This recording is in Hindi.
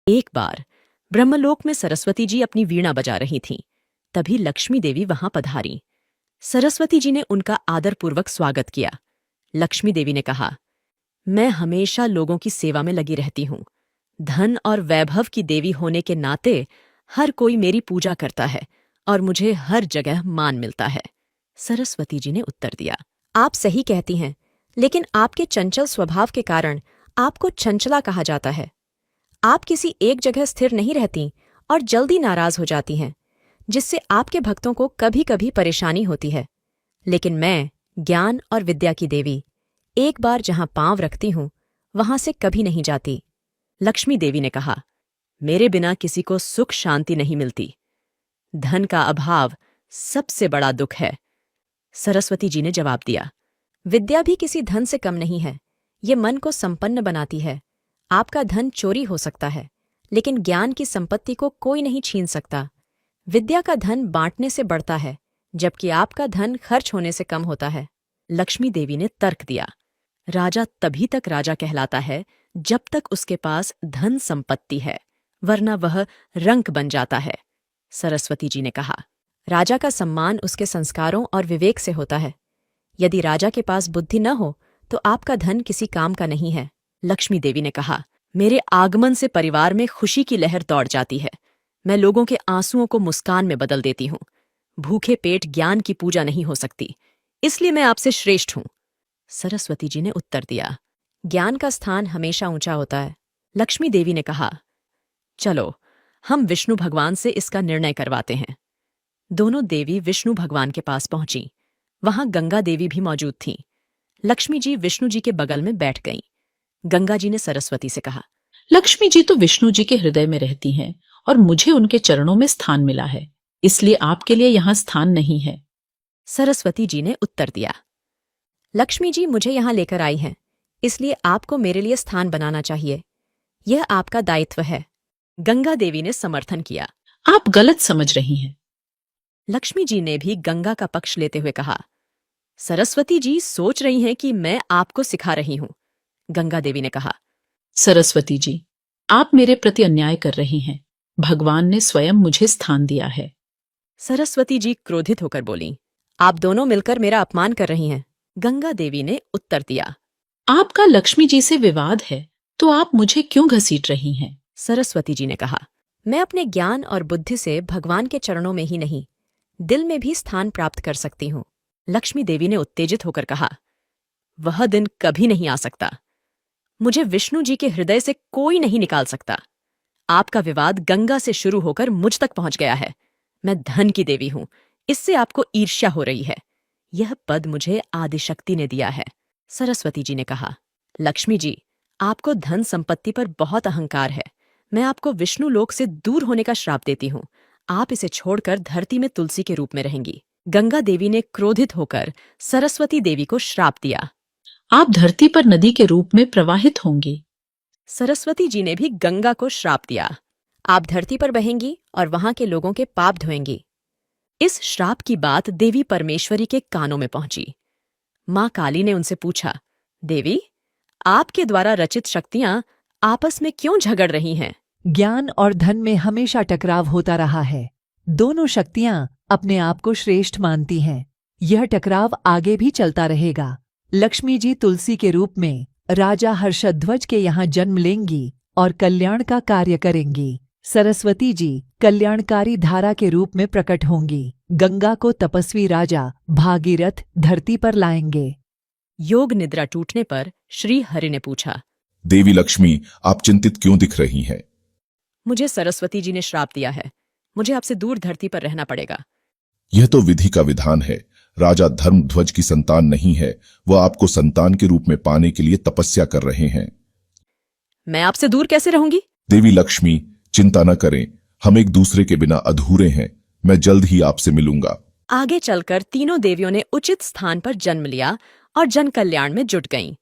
एक बार ब्रह्मलोक में सरस्वती जी अपनी वीणा बजा रही थीं। तभी लक्ष्मी देवी वहां पधारी। सरस्वती जी ने उनका आदरपूर्वक स्वागत किया। लक्ष्मी देवी ने कहा, मैं हमेशा लोगों की सेवा में लगी रहती हूं। धन और वैभव की देवी होने के नाते हर कोई मेरी पूजा करता है और मुझे हर जगह मान मिलता है। सरस्वती जी ने उत्तर दिया, आप सही कहती हैं, लेकिन आपके चंचल स्वभाव के कारण आपको चंचला कहा जाता है। आप किसी एक जगह स्थिर नहीं रहती और जल्दी नाराज हो जाती हैं, जिससे आपके भक्तों को कभी कभी परेशानी होती है। लेकिन मैं, ज्ञान और विद्या की देवी, एक बार जहां पांव रखती हूं वहां से कभी नहीं जाती। लक्ष्मी देवी ने कहा, मेरे बिना किसी को सुख शांति नहीं मिलती। धन का अभाव सबसे बड़ा दुख है। सरस्वती जी ने जवाब दिया, विद्या भी किसी धन से कम नहीं है। ये मन को संपन्न बनाती है। आपका धन चोरी हो सकता है, लेकिन ज्ञान की संपत्ति को कोई नहीं छीन सकता। विद्या का धन बांटने से बढ़ता है, जबकि आपका धन खर्च होने से कम होता है। लक्ष्मी देवी ने तर्क दिया, राजा तभी तक राजा कहलाता है जब तक उसके पास धन संपत्ति है, वरना वह रंक बन जाता है। सरस्वती जी ने कहा, राजा का सम्मान उसके संस्कारों और विवेक से होता है। यदि राजा के पास बुद्धि न हो तो आपका धन किसी काम का नहीं है। लक्ष्मी देवी ने कहा, मेरे आगमन से परिवार में खुशी की लहर दौड़ जाती है। मैं लोगों के आंसुओं को मुस्कान में बदल देती हूँ। भूखे पेट ज्ञान की पूजा नहीं हो सकती, इसलिए मैं आपसे श्रेष्ठ हूं। सरस्वती जी ने उत्तर दिया, ज्ञान का स्थान हमेशा ऊंचा होता है। लक्ष्मी देवी ने कहा, चलो हम विष्णु भगवान से इसका निर्णय करवाते हैं। दोनों देवी विष्णु भगवान के पास पहुंची। वहां गंगा देवी भी मौजूद थीं। लक्ष्मी जी विष्णु जी के बगल में बैठ गईं। गंगा जी ने सरस्वती से कहा, लक्ष्मी जी तो विष्णु जी के हृदय में रहती हैं और मुझे उनके चरणों में स्थान मिला है, इसलिए आपके लिए यहाँ स्थान नहीं है। सरस्वती जी ने उत्तर दिया, लक्ष्मी जी मुझे यहाँ लेकर आई हैं, इसलिए आपको मेरे लिए स्थान बनाना चाहिए। यह आपका दायित्व है। गंगा देवी ने समर्थन किया। आप गलत समझ रही हैं। लक्ष्मी जी ने भी गंगा का पक्ष लेते हुए कहा, सरस्वती जी सोच रही हैं कि मैं आपको सिखा रही हूं। गंगा देवी ने कहा, सरस्वती जी, आप मेरे प्रति अन्याय कर रही हैं। भगवान ने स्वयं मुझे स्थान दिया है। सरस्वती जी क्रोधित होकर बोलीं, आप दोनों मिलकर मेरा अपमान कर रही हैं। गंगा देवी ने उत्तर दिया, आपका लक्ष्मी जी से विवाद है, तो आप मुझे क्यों घसीट रही हैं? सरस्वती जी ने कहा, मैं अपने ज्ञान और बुद्धि से भगवान के चरणों में ही नहीं, दिल में भी स्थान प्राप्त कर सकती हूँ। लक्ष्मी देवी ने उत्तेजित होकर कहा, वह दिन कभी नहीं आ सकता। मुझे विष्णु जी के हृदय से कोई नहीं निकाल सकता। आपका विवाद गंगा से शुरू होकर मुझ तक पहुंच गया है। मैं धन की देवी हूं, इससे आपको ईर्ष्या हो रही है। यह पद मुझे आदिशक्ति ने दिया है। सरस्वती जी ने कहा, लक्ष्मी जी, आपको धन संपत्ति पर बहुत अहंकार है। मैं आपको विष्णु लोक से दूर होने का श्राप देती हूँ। आप इसे छोड़कर धरती में तुलसी के रूप में रहेंगी। गंगा देवी ने क्रोधित होकर सरस्वती देवी को श्राप दिया। आप धरती पर नदी के रूप में प्रवाहित होंगी। सरस्वती जी ने भी गंगा को श्राप दिया, आप धरती पर बहेंगी और वहां के लोगों के पाप धोएंगी। इस श्राप की बात देवी परमेश्वरी के कानों में पहुंची। मां काली ने उनसे पूछा, देवी, आपके द्वारा रचित शक्तियां आपस में क्यों झगड़ रही हैं? ज्ञान और धन में हमेशा टकराव होता रहा है। दोनों शक्तियां अपने आप को श्रेष्ठ मानती हैं। यह टकराव आगे भी चलता रहेगा। लक्ष्मी जी तुलसी के रूप में राजा हर्षध्वज के यहाँ जन्म लेंगी और कल्याण का कार्य करेंगी। सरस्वती जी कल्याणकारी धारा के रूप में प्रकट होंगी। गंगा को तपस्वी राजा भागीरथ धरती पर लाएंगे। योग निद्रा टूटने पर श्री हरि ने पूछा, देवी लक्ष्मी, आप चिंतित क्यों दिख रही हैं? मुझे सरस्वती जी ने श्राप दिया है। मुझे आपसे दूर धरती पर रहना पड़ेगा। यह तो विधि का विधान है। राजा धर्मध्वज की संतान नहीं है, वह आपको संतान के रूप में पाने के लिए तपस्या कर रहे हैं। मैं आपसे दूर कैसे रहूंगी? देवी लक्ष्मी, चिंता न करें, हम एक दूसरे के बिना अधूरे हैं। मैं जल्द ही आपसे मिलूंगा। आगे चलकर तीनों देवियों ने उचित स्थान पर जन्म लिया और जन कल्याण में जुट गईं।